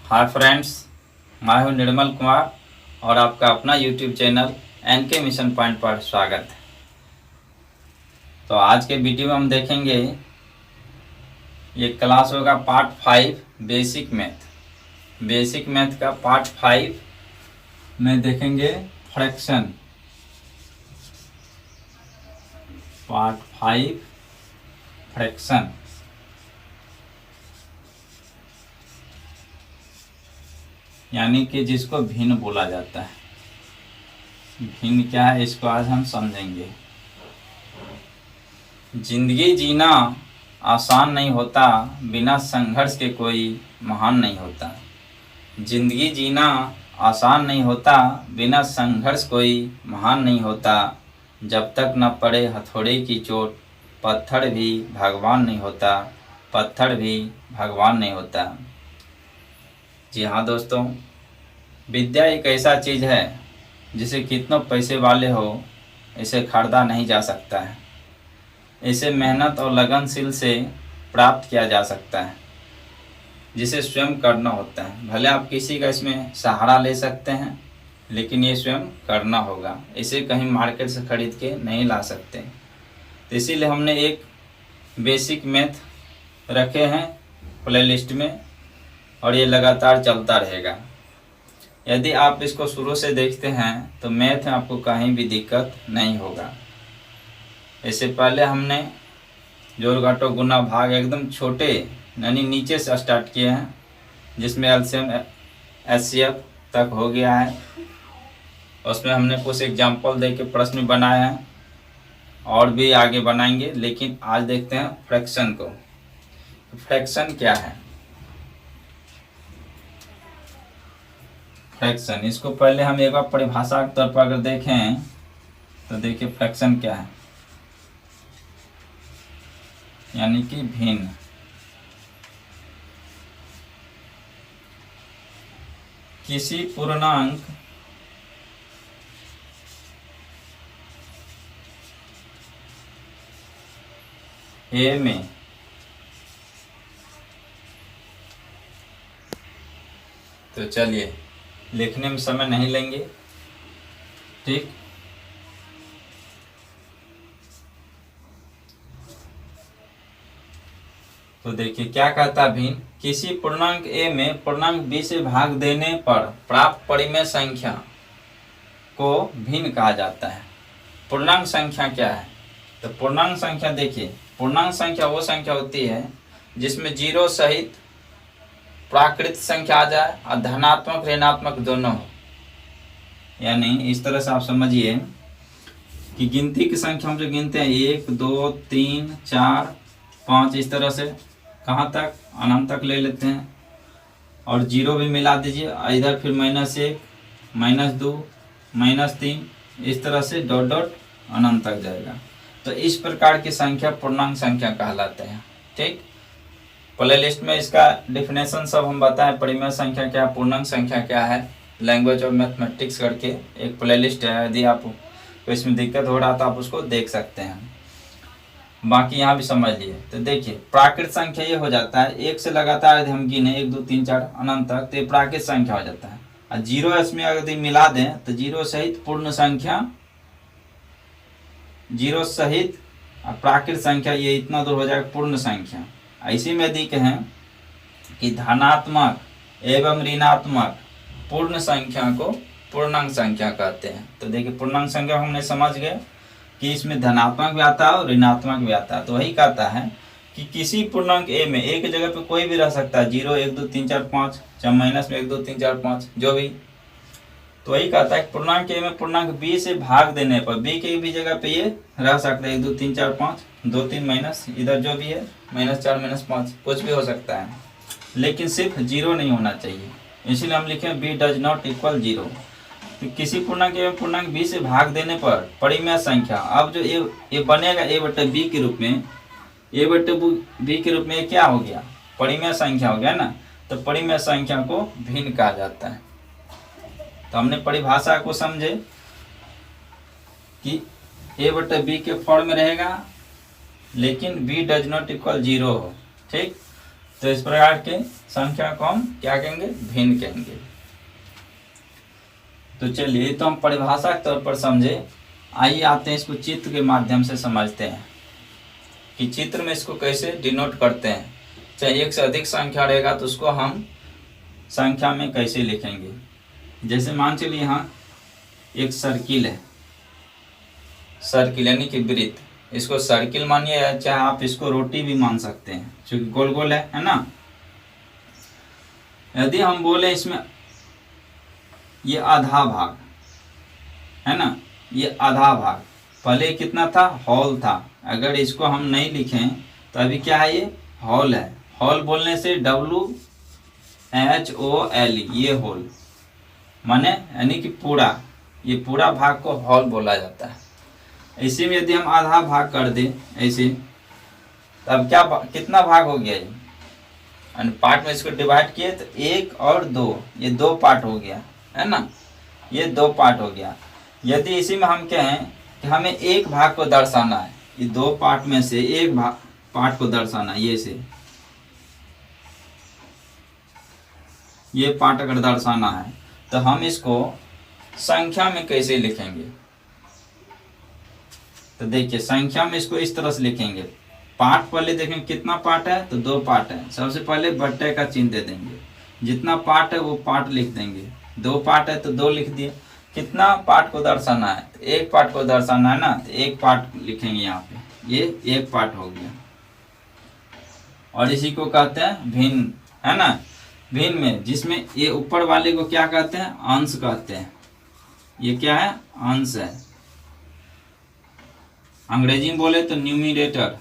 Hi friends, मैं हूं निर्मल कुमार और आपका अपना YouTube channel NK mission point पर स्वागत है। तो आज के वीडियो में हम देखेंगे, ये क्लास होगा पार्ट 5 बेसिक मैथ का पार्ट 5 में देखेंगे फ्रैक्शन। पार्ट 5 फ्रैक्शन यानी कि जिसको भिन्न बोला जाता है। भिन्न क्या है, इसको आज हम समझेंगे। जिंदगी जीना आसान नहीं होता, बिना संघर्ष के कोई महान नहीं होता। जिंदगी जीना आसान नहीं होता, बिना संघर्ष कोई महान नहीं होता। जब तक न पड़े हथौड़े की चोट, पत्थर भी भगवान नहीं होता। पत्थर भी भगवान नहीं होता। जी हाँ दोस्तों, विद्या एक ऐसा चीज़ है जिसे कितनों पैसे वाले हो इसे खरीदा नहीं जा सकता है। इसे मेहनत और लगनशील से प्राप्त किया जा सकता है, जिसे स्वयं करना होता है। भले आप किसी का इसमें सहारा ले सकते हैं, लेकिन ये स्वयं करना होगा। इसे कहीं मार्केट से खरीद के नहीं ला सकते। तो इसीलिए हमने एक बेसिक मैथ रखे हैं प्लेलिस्ट में, और ये लगातार चलता रहेगा। यदि आप इसको शुरू से देखते हैं तो मैथ में आपको कहीं भी दिक्कत नहीं होगा। इससे पहले हमने जोड़ घटाव गुना भाग एकदम छोटे यानी नीचे से स्टार्ट किए हैं, जिसमें एलसीएम एचसीएफ तक हो गया है। उसमें हमने कुछ एग्जाम्पल दे के प्रश्न बनाए हैं, और भी आगे बनाएंगे। लेकिन आज देखते हैं फ्रैक्शन को। फ्रैक्शन क्या है? फ्रैक्शन, इसको पहले हम एक बार परिभाषा के तौर पर अगर देखें तो देखिए फ्रैक्शन क्या है, यानी कि भिन्न। किसी पूर्णांक ए में तो चलिए लिखने में समय नहीं लेंगे, ठीक। तो देखिए क्या कहता है भिन्न। किसी पूर्णांक ए में पूर्णांक बी से भाग देने पर प्राप्त परिमेय संख्या को भिन्न कहा जाता है। पूर्णांक संख्या क्या है? तो पूर्णांक संख्या देखिए, पूर्णांक संख्या वो संख्या होती है जिसमें जीरो सहित प्राकृत संख्या आ जाए और धनात्मक ऋणात्मक दोनों हो। यानी इस तरह से आप समझिए कि गिनती की संख्या हम जो गिनते हैं 1 2 3 4 5, इस तरह से कहाँ तक, अनंत तक ले लेते हैं। और जीरो भी मिला दीजिए, इधर फिर -1 -2 -3, इस तरह से डॉट डॉट अनंत तक जाएगा। तो इस प्रकार की संख्या पूर्णांक संख्या कहलाते हैं, ठीक। प्ले लिस्ट में इसका डिफिनेशन सब हम बताएं, परिमेय संख्या क्या, पूर्णांक संख्या क्या है, लैंग्वेज ऑफ मैथमेटिक्स करके एक प्ले लिस्ट है। यदि आप को इसमें दिक्कत हो रहा तो आप उसको देख सकते हैं। बाकी यहाँ भी समझ लिए। तो देखिए प्राकृत संख्या ये हो जाता है, एक से लगातार यदि हम गिने 1 2 3 4 अनंत तक, तो ये प्राकृत संख्या हो जाता है। और जीरो इसमें यदि मिला दें तो जीरो सहित पूर्ण संख्या, जीरो सहित प्राकृत संख्या, ये इतना दूर हो जाएगा पूर्ण संख्या। इसी में यदि कहें कि धनात्मक एवं ऋणात्मक पूर्ण संख्या को पूर्णांक संख्या कहते हैं। तो देखिए पूर्णांक संख्या हमने समझ गए कि इसमें धनात्मक भी आता है और ऋणात्मक भी आता है। तो वही कहता है कि किसी पूर्णांक ए में, एक जगह पे कोई भी रह सकता है, 0 1 2 3 4 5, चाहे माइनस में 1 2 3 4 5 जो भी। तो वही कहता है कि पूर्णांक ए में पूर्णांक बी से भाग देने पर बी के भी जगह पे ये रह सकता है, 1 2 3 4 5 2 3 माइनस इधर जो भी है -4 -5 कुछ भी हो सकता है, लेकिन सिर्फ 0 नहीं होना चाहिए। इसीलिए हम लिखे बी डज नॉट इक्वल 0। तो किसी पूर्णांक ए में पूर्णांक बी से भाग देने पर परिमेय संख्या, अब जो ए बनेगा a बटे बी के रूप में, a बटे बी के रूप में क्या हो गया, परिमेय संख्या हो गया ना। तो परिमेय संख्या को भिन्न कहा जाता है। तो हमने परिभाषा को समझे कि a बटे बी के फॉर्म में रहेगा, लेकिन b डज नॉट इक्वल 0 हो, ठीक। तो इस प्रकार के संख्या को हम क्या कहेंगे, भिन्न कहेंगे। तो चलिए, तो हम परिभाषा के तौर पर समझे, आइए आते हैं इसको चित्र के माध्यम से समझते हैं कि चित्र में इसको कैसे डिनोट करते हैं। चाहे एक से अधिक संख्या रहेगा तो उसको हम संख्या में कैसे लिखेंगे। जैसे मान चलिए यहाँ एक सर्किल है, सर्किल यानी कि वृत्त, इसको सर्किल मानिए, चाहे आप इसको रोटी भी मान सकते हैं क्योंकि गोल गोल है ना। यदि हम बोले इसमें ये आधा भाग है ना, ये आधा भाग, पहले कितना था, हॉल था। अगर इसको हम नहीं लिखें तो अभी क्या है, ये हॉल है। हॉल बोलने से WHOL, ये होल माने यानी कि पूरा, ये पूरा भाग को हॉल बोला जाता है। इसी में यदि हम आधा भाग कर दें ऐसे, तब क्या कितना भाग हो गया, ये पार्ट में इसको डिवाइड किए तो 1 और 2, ये 2 पार्ट हो गया है ना, ये 2 पार्ट हो गया। यदि इसी में हम कहें कि हमें एक भाग को दर्शाना है, ये 2 पार्ट में से एक पार्ट को दर्शाना है, ये से ये पार्ट अगर दर्शाना है तो हम इसको संख्या में कैसे लिखेंगे। तो देखिए, संख्या में इसको इस तरह से लिखेंगे। पार्ट पहले देखेंगे कितना पार्ट है, तो 2 पार्ट है। सबसे पहले बट्टे का चिन्ह दे देंगे, जितना पार्ट है वो पार्ट लिख देंगे। 2 पार्ट है तो 2 लिख दिए। कितना पार्ट को दर्शाना है, तो 1 पार्ट को दर्शाना है ना, तो 1 पार्ट लिखेंगे यहाँ पे, ये 1 पार्ट हो गया। और इसी को कहते हैं भिन्न, है ना। भिन्न में जिसमें ये ऊपर वाले को क्या कहते हैं, अंश कहते हैं। ये क्या है, अंश है। अंग्रेजी में बोले तो न्यूमिरेटर,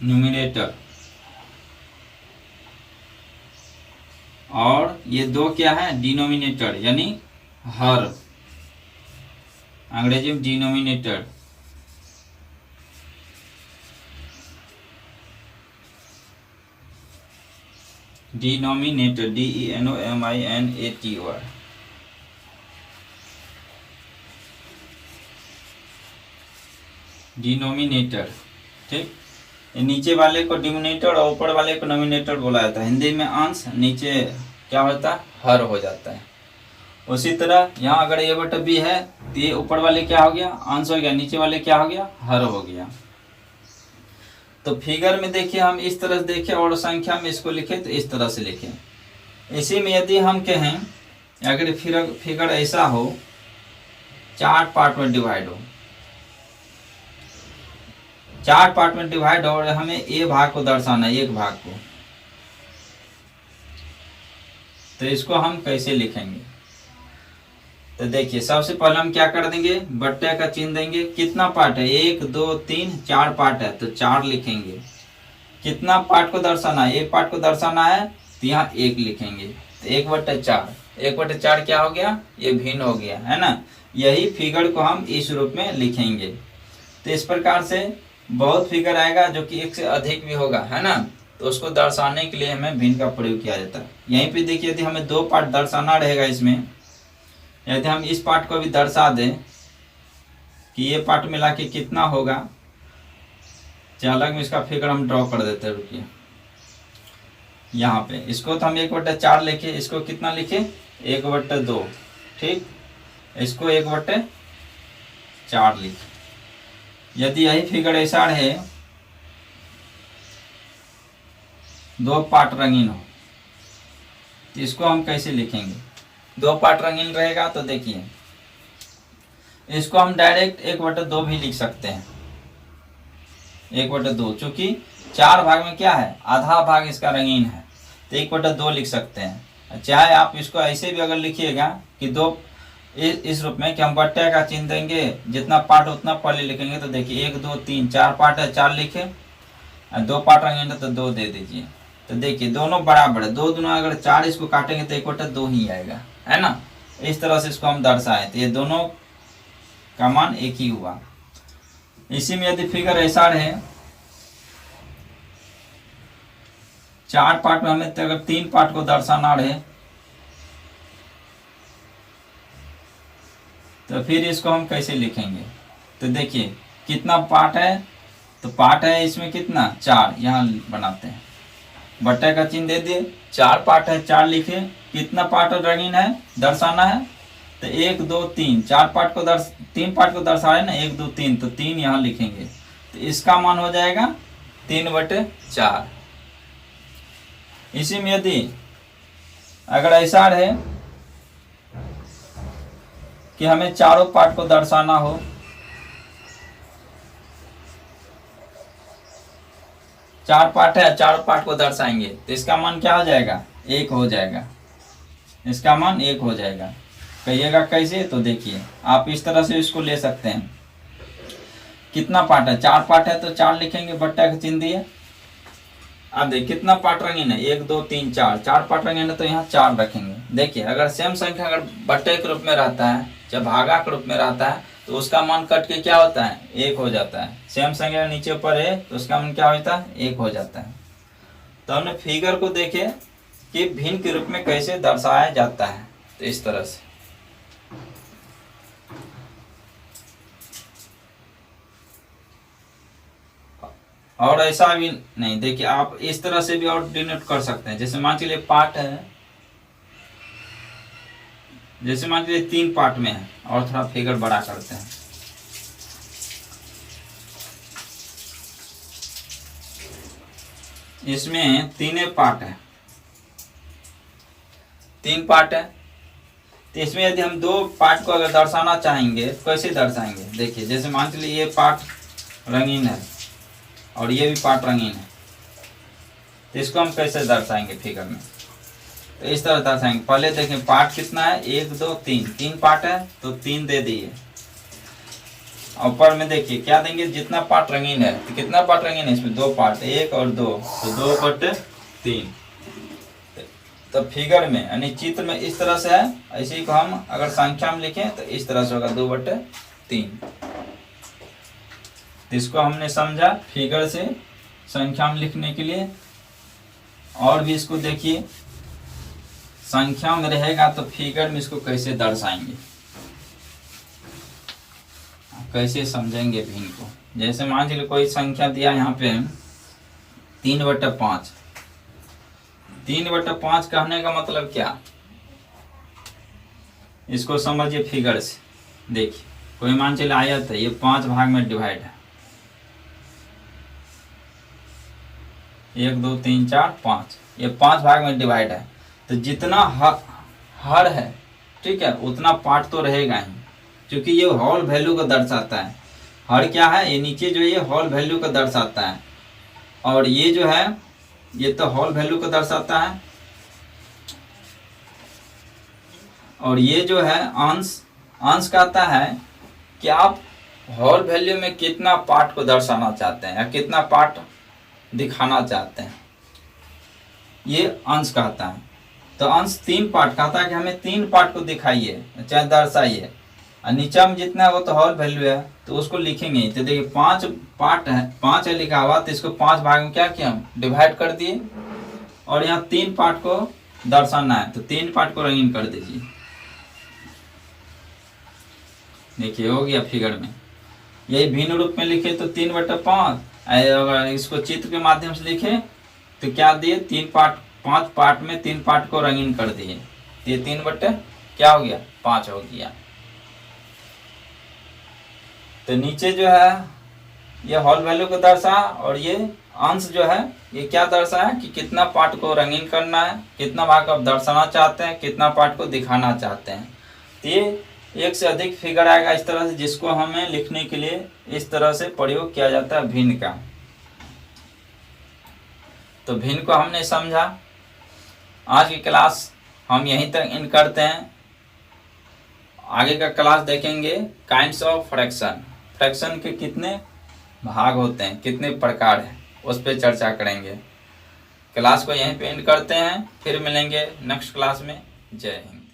न्यूमिरेटर। और ये 2 क्या है, डिनोमिनेटर यानी हर, अंग्रेजी में डिनोमिनेटर। Denominator, DENOMINATOR। डिनोमिनेटर, ठीक। नीचे वाले को डिनोमिनेटर और ऊपर वाले को नोमिनेटर बोला जाता है। हिंदी में अंश, नीचे क्या होता है, हर हो जाता है। उसी तरह यहाँ अगर A बटा B है तो ये ऊपर वाले क्या हो गया, अंश हो गया, नीचे वाले क्या हो गया, हर हो गया। तो फिगर में देखिए हम इस तरह से देखें और संख्या में इसको लिखें तो इस तरह से लिखें। इसी में यदि हम कहें अगर फिगर ऐसा हो, 4 पार्ट में डिवाइड हो, 4 पार्ट में डिवाइड हो और हमें ए भाग को दर्शाना है, एक भाग को, तो इसको हम कैसे लिखेंगे। तो देखिए, सबसे पहले हम क्या कर देंगे, बट्टे का चिन्ह देंगे। कितना पार्ट है, 1 2 3 4 पार्ट है तो 4 लिखेंगे। कितना पार्ट को दर्शाना है, एक पार्ट को दर्शाना है तो यहाँ 1 लिखेंगे। तो 1/4, 1/4 क्या हो गया, ये भिन्न हो गया, है ना। यही फिगर को हम इस रूप में लिखेंगे। तो इस प्रकार से बहुत फिगर आएगा जो कि 1 से अधिक भी होगा, है ना। तो उसको दर्शाने के लिए हमें भिन्न का प्रयोग किया जाता है। यहीं पे देखिए, यदि हमें 2 पार्ट दर्शाना रहेगा इसमें, यदि हम इस पार्ट को भी दर्शा दें कि ये पार्ट मिला के कितना होगा, चलिए अलग में इसका फिगर हम ड्रॉ कर देते हैं। रुकिए, यहाँ पे इसको तो हम 1/4 लिखे, इसको कितना लिखे, 1/2, ठीक। इसको 1/4 लिखे। यदि यही फिगर ऐसा है, 2 पार्ट रंगीन हो, तो इसको हम कैसे लिखेंगे। 2 पार्ट रंगीन रहेगा तो देखिए, इसको हम डायरेक्ट 1/2 भी लिख सकते हैं। 1/2, चूंकि 4 भाग में क्या है, आधा भाग इसका रंगीन है, तो 1/2 लिख सकते हैं। चाहे आप इसको ऐसे भी अगर लिखिएगा कि 2 इस रूप में कि हम बट्टे का चिन्ह देंगे, जितना पार्ट उतना पहले लिखेंगे। तो देखिए 1 2 3 4 पार्ट है, 4 लिखे, 2 पार्ट रंगीन है तो 2 दे दीजिए। तो देखिए दोनों बराबर है, 2 दूना अगर 4 इसको काटेंगे तो 1/2 ही आएगा, है ना। इस तरह से इसको हम दर्शाए, तो ये दोनों का मान एक ही हुआ। इसी में यदि फिगर ऐसा रहे, 4 पार्ट में हमें तो अगर 3 पार्ट को दर्शाना रहे, तो फिर इसको हम कैसे लिखेंगे। तो देखिए कितना पार्ट है, तो पार्ट है इसमें कितना 4, यहाँ बनाते हैं, बट्टे का चिन्ह दे दिए, 4 पार्ट है, 4 लिखे, कितना पार्ट रंगीन है दर्शाना है, तो 1 2 3, 4 पार्ट को 3 पार्ट को दर्शा रहे ना, 1 2 3, तो 3 यहाँ लिखेंगे, तो इसका मान हो जाएगा 3/4। इसी में यदि अगर ऐसा है कि हमें चारों पार्ट को दर्शाना हो, चार पार्ट है, चारों पार्ट को दर्शाएंगे, तो इसका मान क्या हो जाएगा 1 हो जाएगा, इसका मान 1 हो जाएगा। कहिएगा कैसे, तो देखिए आप इस तरह से इसको ले सकते हैं। कितना पार्ट है, 4 पार्ट है, तो 4 लिखेंगे, बट्टा का चिन्ह दिए। अब देखिए कितना पार्ट रंगीन है, 1 2 3 4, 4 पार्ट रंगीन है, तो यहाँ 4 रखेंगे। देखिए अगर सेम संख्या अगर बट्टे के रूप में रहता है, जब भागा के रूप में रहता है, तो उसका मान कट के क्या होता है 1 हो जाता है। सेम संख्या नीचे ऊपर है, तो उसका मान क्या होता है 1 हो जाता है। तो हमने फिगर को देखे कि भिन्न के रूप में कैसे दर्शाया जाता है, तो इस तरह से। और ऐसा भी नहीं, देखिए आप इस तरह से भी और डिनोट कर सकते हैं। जैसे मान चलिए पार्ट है, जैसे मान लीजिए 3 पार्ट में है, और थोड़ा फिगर बड़ा करते हैं। इसमें 3 पार्ट है, 3 पार्ट है, तो इसमें यदि हम 2 पार्ट को अगर दर्शाना चाहेंगे तो कैसे दर्शाएंगे। देखिए जैसे मान लीजिए ये पार्ट रंगीन है और ये भी पार्ट रंगीन है, तो इसको हम कैसे दर्शाएंगे फिगर में, तो इस तरह दर्शाएंगे। पहले देखें पार्ट कितना है 1 2 3, 3 पार्ट है, तो 3 दे दिए। ऊपर में देखिए क्या देंगे, जितना पार्ट रंगीन है, तो कितना पार्ट रंगीन है इसमें 2 पार्ट, 1 और 2, तो 2/3। तो फिगर में यानी चित्र में इस तरह से है। ऐसे को हम अगर संख्या में लिखें तो इस तरह से होगा 2/3। इसको हमने समझा फिगर से संख्या में लिखने के लिए। और भी इसको देखिए, संख्या में रहेगा तो फिगर में इसको कैसे दर्शाएंगे, कैसे समझेंगे भिन्न को। जैसे मान लीजिए कोई संख्या दिया यहाँ पे 3/5। 3/5 कहने का मतलब क्या, इसको समझिए फिगर से। देखिए कोई मान चलिए आयत है, ये 5 भाग में डिवाइड है, 1 2 3 4 5, ये 5 भाग में डिवाइड है। तो जितना हर है, ठीक है, उतना पार्ट तो रहेगा ही, क्योंकि ये होल वैल्यू को दर्शाता है। हर क्या है, ये नीचे जो ये होल वैल्यू को दर्शाता है, और ये जो है ये तो होल वैल्यू को दर्शाता है, और ये जो है अंश कहता है कि आप होल वैल्यू में कितना पार्ट को दर्शाना चाहते हैं या कितना पार्ट दिखाना चाहते हैं, ये अंश कहता है। तो अंश 3 पार्ट कहता है कि हमें 3 पार्ट को दिखाइए चाहे दर्शाइए, और नीचे में जितना है वो तो होल वैल्यू है, तो उसको लिखेंगे। तो देखिए 5 पार्ट है, 5 है लिखा हुआ, तो इसको 5 भाग में क्या किया हम डिवाइड कर दिए, और यहाँ 3 पार्ट को दर्शाना है, तो 3 पार्ट को रंगीन कर दीजिए। देखिए हो गया फिगर में। यही भिन्न रूप में लिखे तो 3/5, अगर इसको चित्र के माध्यम से लिखे तो क्या दिए, 5 पार्ट में 3 पार्ट को रंगीन कर दिए, ये 3/क्या हो गया 5 हो गया। तो नीचे जो है ये होल वैल्यू को दर्शा, और ये अंश जो है ये क्या दर्शा है कि कितना पार्ट को रंगीन करना है, कितना भाग को आप दर्शाना चाहते हैं, कितना पार्ट को दिखाना चाहते हैं। तो ये एक से अधिक फिगर आएगा इस तरह से, जिसको हमें लिखने के लिए इस तरह से प्रयोग किया जाता है भिन्न का। तो भिन्न को हमने समझा। आज की क्लास हम यहीं तक एंड करते हैं। आगे का क्लास देखेंगे काइंड्स ऑफ फ्रैक्शन, फ्रैक्शन के कितने भाग होते हैं, कितने प्रकार हैं, उस पर चर्चा करेंगे। क्लास को यहीं पे एंड करते हैं, फिर मिलेंगे नेक्स्ट क्लास में। जय हिंद।